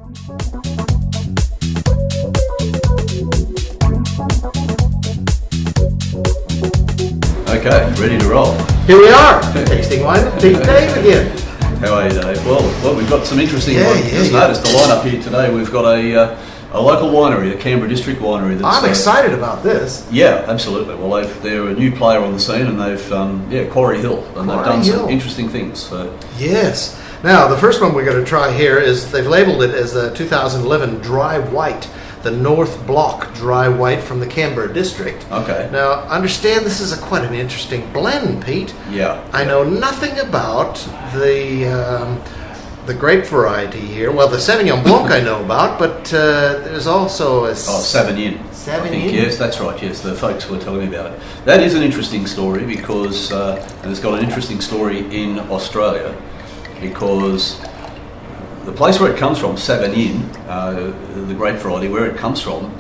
Okay, ready to roll. Here we are, tasting wine with Dave again. How are you, Dave? Well, we've got some interesting. Just yeah. noticed the lineup here today. We've got a local winery, a Canberra District winery. That's, I'm excited about this. Yeah, absolutely. Well, they're a new player on the scene, and they've Quarry Hill, and they've done some interesting things. So. Yes. Now, the first one we're going to try here is they've labelled it as the 2011 Dry White, the North Block Dry White from the Canberra District. Okay. Now, understand this is quite an interesting blend, Pete. Yeah. I know nothing about the grape variety here. Well, the Sauvignon Blanc I know about, but there's also a... Sauvignon. Sauvignon? Yes, that's right. Yes, the folks were telling me about it. That is an interesting story because, and it's got an interesting story in Australia, because the place where it comes from, Sauvignon, the grape variety, where it comes from,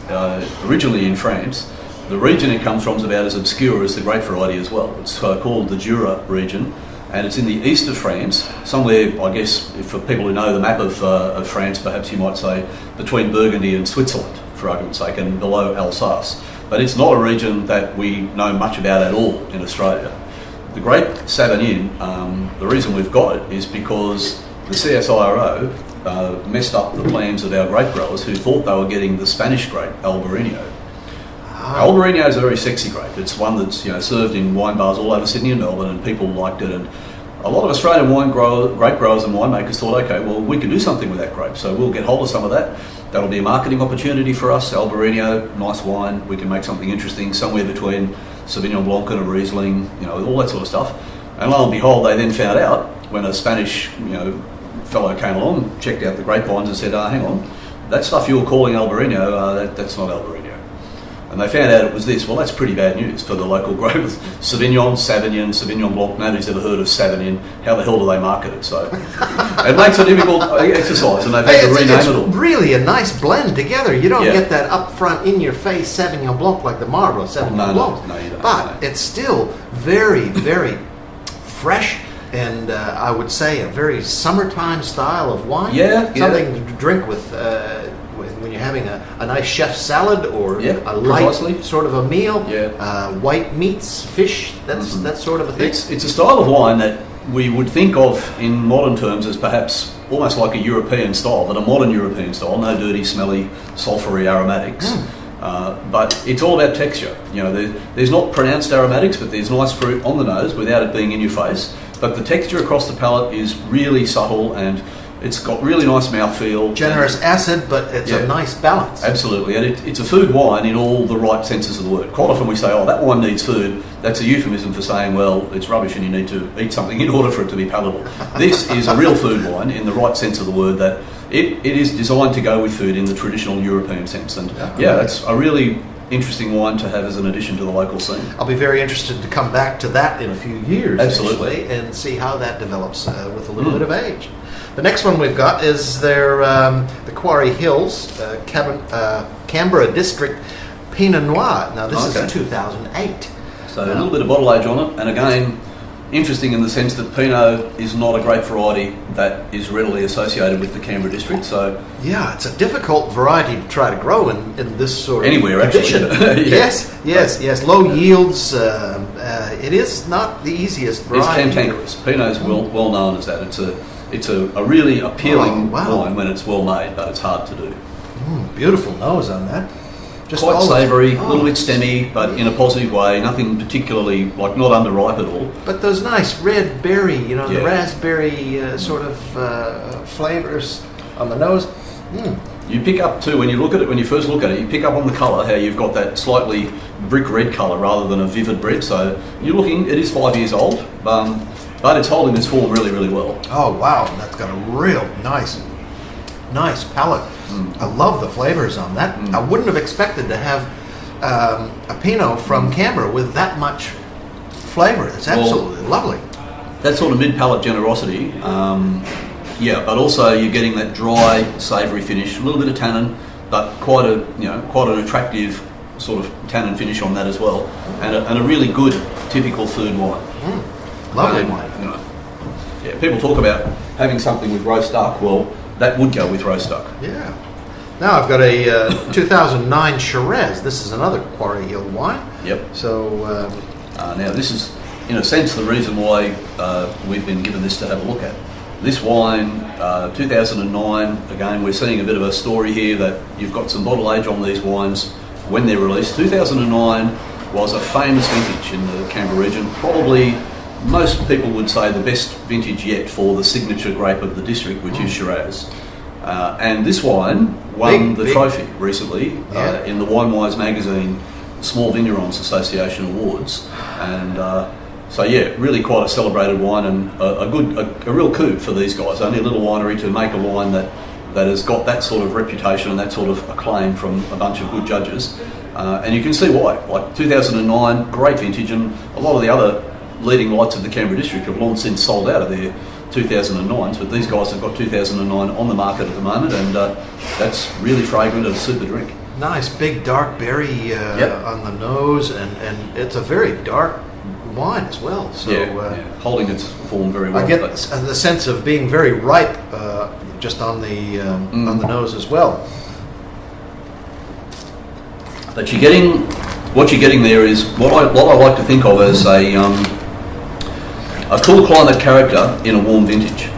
originally in France, the region it comes from is about as obscure as the grape variety as well. It's called the Jura region, and it's in the east of France, somewhere, I guess, for people who know the map of France, perhaps you might say, between Burgundy and Switzerland, for argument's sake, and below Alsace. But it's not a region that we know much about at all in Australia. The grape Sauvignon, the reason we've got it is because the CSIRO messed up the plans of our grape growers who thought they were getting the Spanish grape, Albarino. Albarino is a very sexy grape. It's one that's served in wine bars all over Sydney and Melbourne, and people liked it. And a lot of Australian grape growers and winemakers thought, okay, well, we can do something with that grape, so we'll get hold of some of that. That'll be a marketing opportunity for us. Albarino, nice wine. We can make something interesting, somewhere between Sauvignon Blanc and a Riesling, all that sort of stuff. And lo and behold, they then found out when a Spanish, fellow came along, checked out the grapevines and said, hang on, that stuff you're calling Albarino, that's not Albarino. And they found out it was this. Well, that's pretty bad news for the local growers. Sauvignon Blanc, nobody's ever heard of Sauvignon. How the hell do they market it? So it makes a difficult exercise, and they've had to rename it all. It's really a nice blend together. You don't get that upfront, in-your-face Sauvignon Blanc like the Marlborough Sauvignon Blanc. No, you don't. But it's still very, very fresh, and I would say a very summertime style of wine. Something to drink with when you're having a nice chef's salad or a light sort of a meal. White meats, fish, that sort of a thing. It's a style of wine that we would think of in modern terms as perhaps almost like a European style, but a modern European style, no dirty, smelly, sulphury aromatics. But it's all about texture. There's not pronounced aromatics, but there's nice fruit on the nose without it being in your face. But the texture across the palate is really subtle, and it's got really nice mouthfeel. Generous acid, but it's a nice balance. Absolutely, and it's a food wine in all the right senses of the word. Quite often we say, that wine needs food. That's a euphemism for saying, well, it's rubbish and you need to eat something in order for it to be palatable. This is a real food wine in the right sense of the word, that it is designed to go with food in the traditional European sense. And that's a really interesting wine to have as an addition to the local scene. I'll be very interested to come back to that in a few years, absolutely, actually, and see how that develops with a little bit of age. The next one we've got is the Quarry Hills Canberra District Pinot Noir. Now this is 2008. So a little bit of bottle age on it, and again, interesting in the sense that Pinot is not a grape variety that is readily associated with the Canberra District. So it's a difficult variety to try to grow in this sort of anywhere condition. Actually. Yes. Low yields. It is not the easiest variety. It's cantankerous. Pinot is well known as that. It's a really appealing wine when it's well made, but it's hard to do. Beautiful nose on that. Just quite savoury, a little bit stemmy, but in a positive way. Nothing particularly, not underripe at all. But those nice red berry, the raspberry sort of flavours on the nose. You pick up too, when you first look at it, you pick up on the colour, how you've got that slightly brick red colour rather than a vivid red. So you're looking, it is 5 years old, but it's holding its form really, really well. Oh wow, that's got a real nice palate. I love the flavours on that. I wouldn't have expected to have a Pinot from Canberra with that much flavour. It's absolutely lovely. That sort of mid-palate generosity, but also you're getting that dry, savoury finish, a little bit of tannin, but quite an attractive sort of tannin finish on that as well, and a really good typical food wine. Lovely wine. People talk about having something with roast duck. Well, that would go with roast duck. Yeah. Now I've got a 2009 Shiraz. This is another Quarry Hill wine. Yep. So now this is, in a sense, the reason why we've been given this to have a look at. This wine, 2009, again, we're seeing a bit of a story here that you've got some bottle age on these wines when they're released. 2009 was a famous vintage in the Canberra region. Probably most people would say the best vintage yet for the signature grape of the district, which is Shiraz. And this wine won the trophy recently in the WineWise magazine Small Vignerons Association Awards. And so yeah, really quite a celebrated wine, and a real coup for these guys. Only a little winery to make a wine that has got that sort of reputation and that sort of acclaim from a bunch of good judges. And you can see why. Like 2009, great vintage, and a lot of the other leading lights of the Canberra district have long since sold out of their 2009s, but these guys have got 2009 on the market at the moment, and that's really fragrant and a super drink. Nice big dark berry on the nose, and it's a very dark wine as well. So holding its form very well. I get the sense of being very ripe just on the nose as well. But what you're getting there is what I like to think of as a cool climate character in a warm vintage.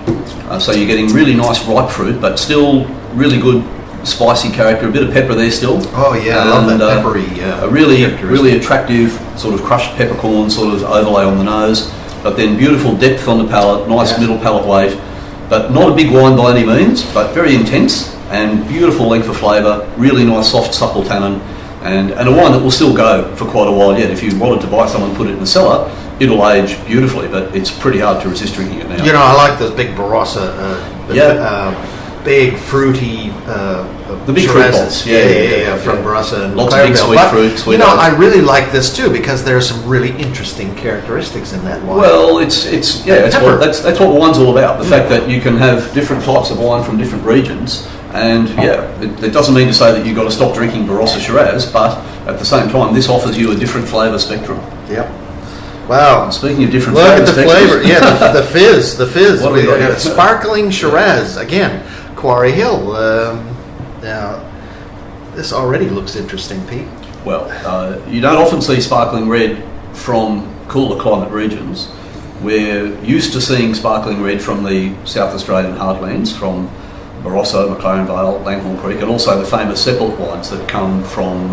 So you're getting really nice ripe fruit, but still really good spicy character, a bit of pepper there still. Oh yeah, I love that peppery. A really attractive sort of crushed peppercorn sort of overlay on the nose, but then beautiful depth on the palate, nice middle palate weight, but not a big wine by any means, but very intense and beautiful length of flavour, really nice soft supple tannin, and a wine that will still go for quite a while yet. If you wanted to buy some and put it in the cellar, it'll age beautifully, but it's pretty hard to resist drinking it now. You know, I like those big Barossa, big fruity, the big fruit balls, from Barossa and lots of big sweet fruit. I really like this too because there are some really interesting characteristics in that wine. Well, that's what wine's all about. The fact that you can have different types of wine from different regions, and it doesn't mean to say that you've got to stop drinking Barossa Shiraz, but at the same time, this offers you a different flavour spectrum. Yep. Wow. And speaking of different look flavour at the flavor. Yeah, the fizz. What we got? Sparkling Shiraz again, Quarry Hill. Now, this already looks interesting, Pete. Well, you don't often see sparkling red from cooler climate regions. We're used to seeing sparkling red from the South Australian heartlands, from Barossa, McLaren Vale, Langhorne Creek, and also the famous Seppelt wines that come from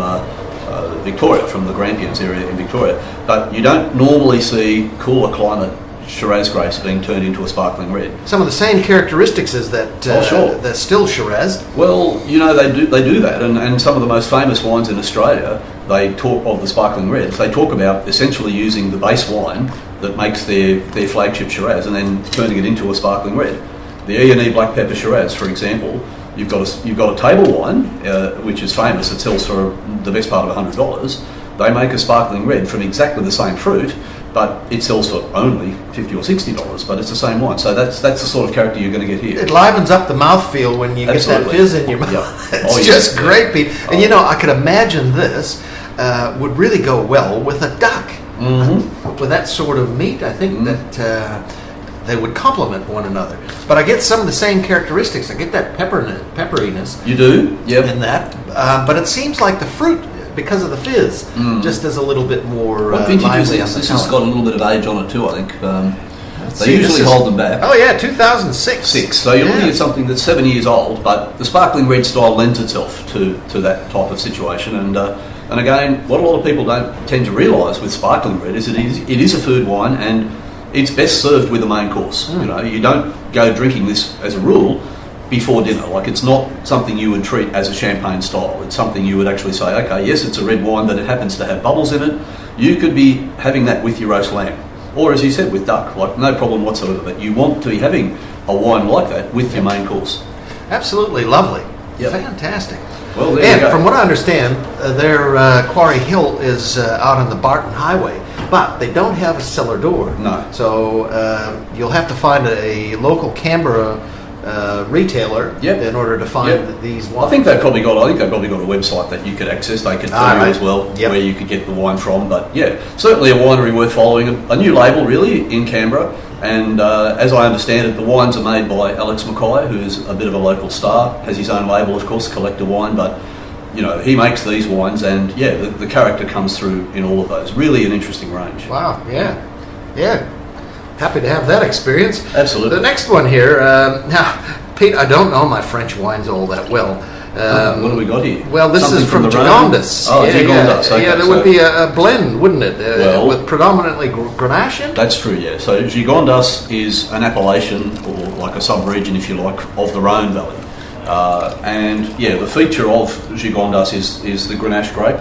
Victoria, from the Grampians area in Victoria. But you don't normally see cooler climate Shiraz grapes being turned into a sparkling red. Some of the same characteristics as that the still Shiraz. Well, they do that, and some of the most famous wines in Australia, they talk of the sparkling reds. They talk about essentially using the base wine that makes their flagship Shiraz and then turning it into a sparkling red. The E&E Black Pepper Shiraz, for example, you've got a table wine which is famous. It sells for the best part of $100. They make a sparkling red from exactly the same fruit, but it sells for only $50 or $60. But it's the same wine, so that's the sort of character you're going to get here. It livens up the mouthfeel when you get that fizz in your mouth. Yeah. It's just great, Pete. And I could imagine this would really go well with a duck. Mm-hmm. With that sort of meat, I think that they would complement one another. But I get some of the same characteristics. I get that pepperiness. You do? Yep. In that. But it seems like the fruit, because of the fizz, just is a little bit more what vintage lively. This has got a little bit of age on it too, I think. They usually hold them back. Oh yeah, 2006. So you're looking at something that's 7 years old, but the sparkling red style lends itself to that type of situation. And again, what a lot of people don't tend to realise with sparkling red is it is a food wine, and it's best served with a main course. You don't go drinking this as a rule before dinner. Like, it's not something you would treat as a champagne style. It's something you would actually say, okay, yes, it's a red wine, but it happens to have bubbles in it. You could be having that with your roast lamb, or as you said, with duck. Like, no problem whatsoever. But you want to be having a wine like that with your main course. Absolutely lovely. Yep. Fantastic. Well, there and you go. From what I understand, their Quarry Hill is out on the Barton Highway, but they don't have a cellar door. No. So you'll have to find a local Canberra retailer in order to find these wines. I think they've probably got a website that you could access. They could tell you as well where you could get the wine from. But yeah, certainly a winery worth following. A new label really in Canberra. And as I understand it, the wines are made by Alex Mackay, who's a bit of a local star, has his own label, of course, Collector Wine, but you know, he makes these wines, and the character comes through in all of those. Really an interesting range. Wow, yeah. Happy to have that experience. Absolutely. The next one here, now, Pete, I don't know my French wines all that well. What do we got here? Well, this Something is from Gigondas. Oh, Gigondas. Okay, there would be a blend, wouldn't it? With predominantly Grenache in? That's true, yeah. So Gigondas is an appellation, or like a sub-region, if you like, of the Rhone Valley. The feature of Gigondas is the Grenache grape.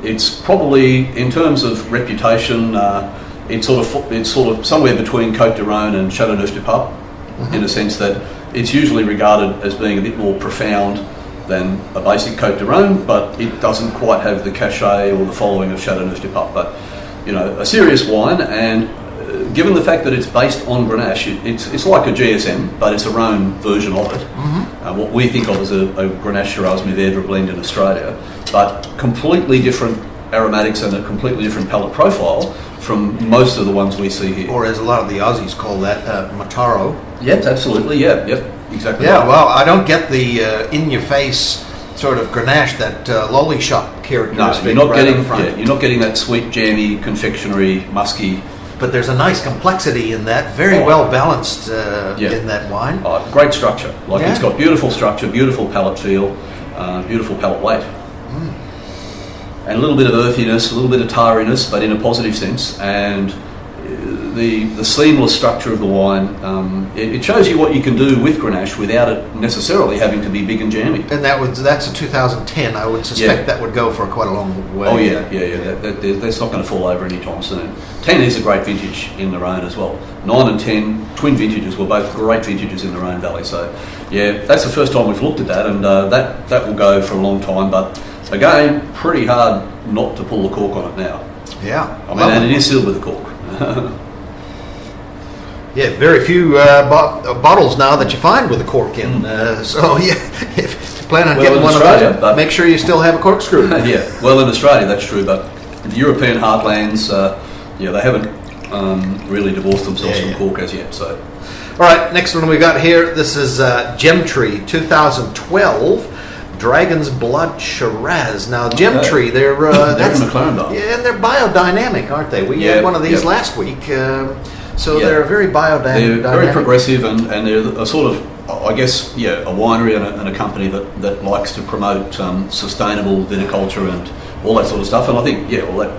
It's probably, in terms of reputation, it's sort of somewhere between Côte du Rhône and Châteauneuf-du-Pape, in a sense that it's usually regarded as being a bit more profound than a basic Côte du Rhône, but it doesn't quite have the cachet or the following of Châteauneuf-du-Pape. But you know, a serious wine, and given the fact that it's based on Grenache, it's like a GSM, but it's a Rhone version of it. What we think of as a Grenache Shiraz Mourvèdre blend in Australia, but completely different aromatics and a completely different palate profile from most of the ones we see here. Or as a lot of the Aussies call that, Mataro. Yep, absolutely, exactly. Yeah, right. Well, I don't get the in-your-face sort of Grenache, that lolly shop characteristic. No, you're not getting that sweet, jammy, confectionery, musky. But there's a nice complexity in that, very well balanced in that wine. Great structure. It's got beautiful structure, beautiful palate feel, beautiful palate weight. And a little bit of earthiness, a little bit of tarriness, but in a positive sense. And the seamless structure of the wine, it shows you what you can do with Grenache without it necessarily having to be big and jammy. And that's a 2010. I would suspect that would go for quite a long way. Oh yeah. That's not going to fall over anytime soon. 10 is a great vintage in the Rhone as well. 9 and 10, twin vintages, were both great vintages in the Rhone Valley. So yeah, that's the first time we've looked at that, and that will go for a long time. But again, pretty hard not to pull the cork on it now. Yeah. And it is sealed with a cork. Yeah, very few bottles now that you find with a cork in. So yeah, if you plan on getting one of those, make sure you still have a corkscrew. Yeah, well, in Australia that's true, but the European heartlands, they haven't really divorced themselves from cork as yet. So, all right, next one we got here. This is Gemtree 2012. Dragon's Blood Shiraz. Now, Gemtree, they're in McLaren Vale. Yeah, and they're biodynamic, aren't they? We had one of these last week. So they're very biodynamic. They're very progressive, and they're a sort of, I guess, a winery and a company that likes to promote sustainable viticulture and all that sort of stuff. And I think,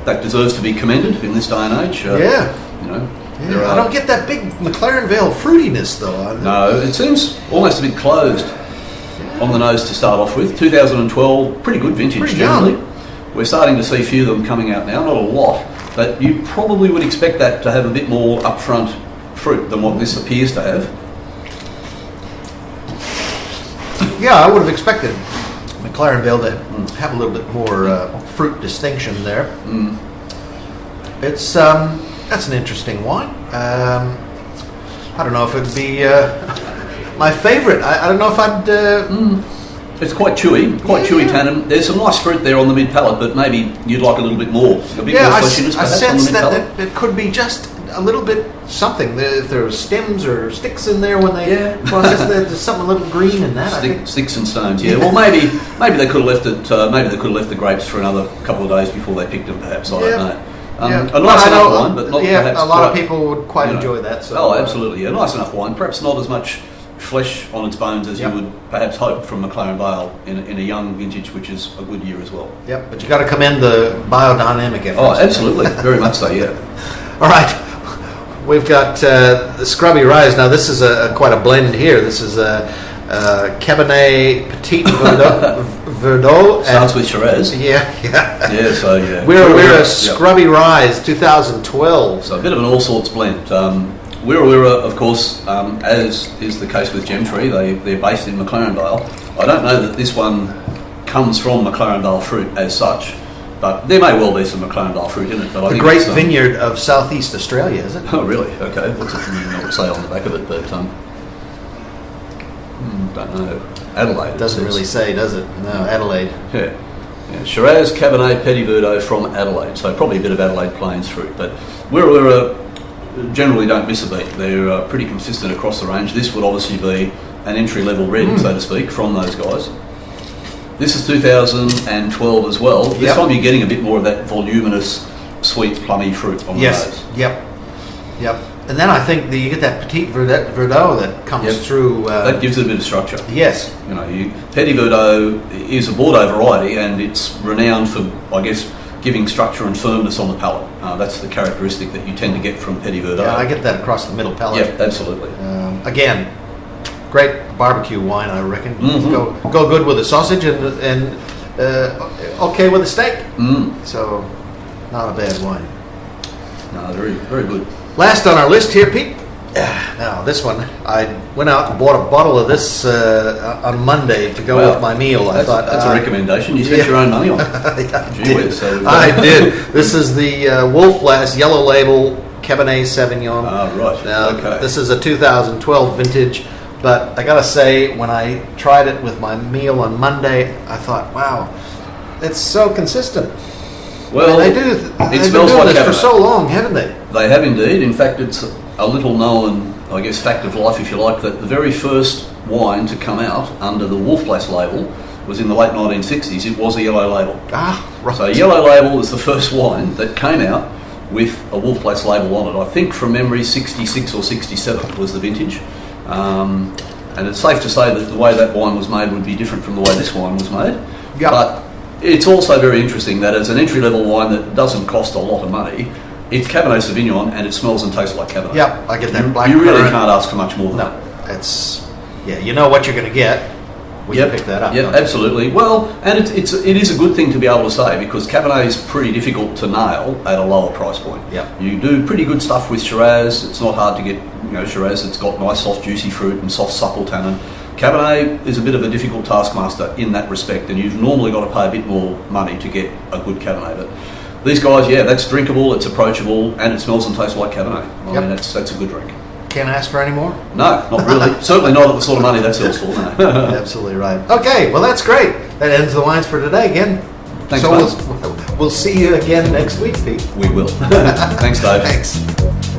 that deserves to be commended in this day and age. I don't get that big McLaren Vale fruitiness, though. No, it seems almost a bit closed on the nose to start off with. 2012, pretty good vintage generally. We're starting to see a few of them coming out now, not a lot, but you probably would expect that to have a bit more upfront fruit than what this appears to have. Yeah, I would have expected McLaren Vale to have a little bit more fruit distinction there. It's that's an interesting wine. I don't know if it'd be my favourite. I don't know if I'd... It's quite chewy tannin. There's some nice fruit there on the mid-palate, but maybe you'd like a little bit more. A bit more fleshiness, I sense that it could be just a little bit something. If there's stems or sticks in there when they process, there's something a little green in that. Sticks and stones. Yeah. Well, maybe they could have left it. Maybe they could have left the grapes for another couple of days before they picked them. Perhaps I don't know. A nice enough wine, but not perhaps. A lot of people would quite enjoy that. So. Oh, absolutely. A nice enough wine. Perhaps not as much flesh on its bones as you would perhaps hope from McLaren Vale in a young vintage, which is a good year as well. Yep, but you got to commend the biodynamic efforts. Oh, absolutely, very much so. Yeah. All right, we've got the Scrubby Rise. Now this is quite a blend here. This is Cabernet Petit Verdot. Starts with Shiraz. Yeah. We're a Scrubby Rise 2012. So a bit of an all sorts blend. Wirrawirra, of course, as is the case with Gemtree, they're based in McLaren Vale. I don't know that this one comes from McLaren Vale fruit as such, but there may well be some McLaren Vale fruit in it. But I think great vineyard of southeast Australia, is it? Oh, really? Okay. What's it say on the back of it? But don't know. Adelaide. It doesn't really say, does it? No, Adelaide. Yeah. Shiraz, Cabernet, Petit Verdot from Adelaide. So probably a bit of Adelaide Plains fruit. But we're generally don't miss a beat. They're pretty consistent across the range. This would obviously be an entry-level red, so to speak, from those guys. This is 2012 as well. This time you're getting a bit more of that voluminous, sweet, plummy fruit on the nose. Yep. And then I think you get that Petit Verdot that comes through. That gives it a bit of structure. Yes. Petit Verdot is a Bordeaux variety, and it's renowned for, I guess, giving structure and firmness on the palate. That's the characteristic that you tend to get from Petit Verdot. Yeah, I get that across the middle palate. Yeah, absolutely. Again, great barbecue wine, I reckon. Mm-hmm. Go good with a sausage and okay with a steak. So, not a bad wine. No, very, very good. Last on our list here, Pete. Now, this one, I went out and bought a bottle of this on Monday to go with my meal. I thought that's a recommendation. You spent your own money on it. I did. This is the Wolf Lass Yellow Label Cabernet Sauvignon. Right. Now, this is a 2012 vintage, but I gotta say, when I tried it with my meal on Monday, I thought, wow, it's so consistent. Well, they've been doing this for so long, haven't they? They have indeed. In fact, it's a little known, I guess, fact of life, if you like, that the very first wine to come out under the Wolf Lass label was in the late 1960s. It was a yellow label. Right. So yellow label is the first wine that came out with a Wolf Lass label on it. I think from memory, 66 or 67 was the vintage. And it's safe to say that the way that wine was made would be different from the way this wine was made. Yep. But it's also very interesting that as an entry-level wine that doesn't cost a lot of money, it's Cabernet Sauvignon and it smells and tastes like Cabernet. Yep, I get that black You really currant. can't ask for much more than that. It's you know what you're going to get when you pick that up. Yeah, absolutely. Well, and it is a good thing to be able to say, because Cabernet is pretty difficult to nail at a lower price point. Yep. You do pretty good stuff with Shiraz. It's not hard to get Shiraz that's got nice soft juicy fruit and soft supple tannin. Cabernet is a bit of a difficult taskmaster in that respect, and you've normally got to pay a bit more money to get a good Cabernet. But these guys, that's drinkable, it's approachable, and it smells and tastes like Cabernet. I mean, that's a good drink. Can't ask for any more? No, not really. Certainly not at the sort of money that sells for. No. Absolutely right. Okay, well that's great. That ends the wines for today again. Thanks, so we'll see you again next week, Pete. We will. Thanks, Dave. Thanks.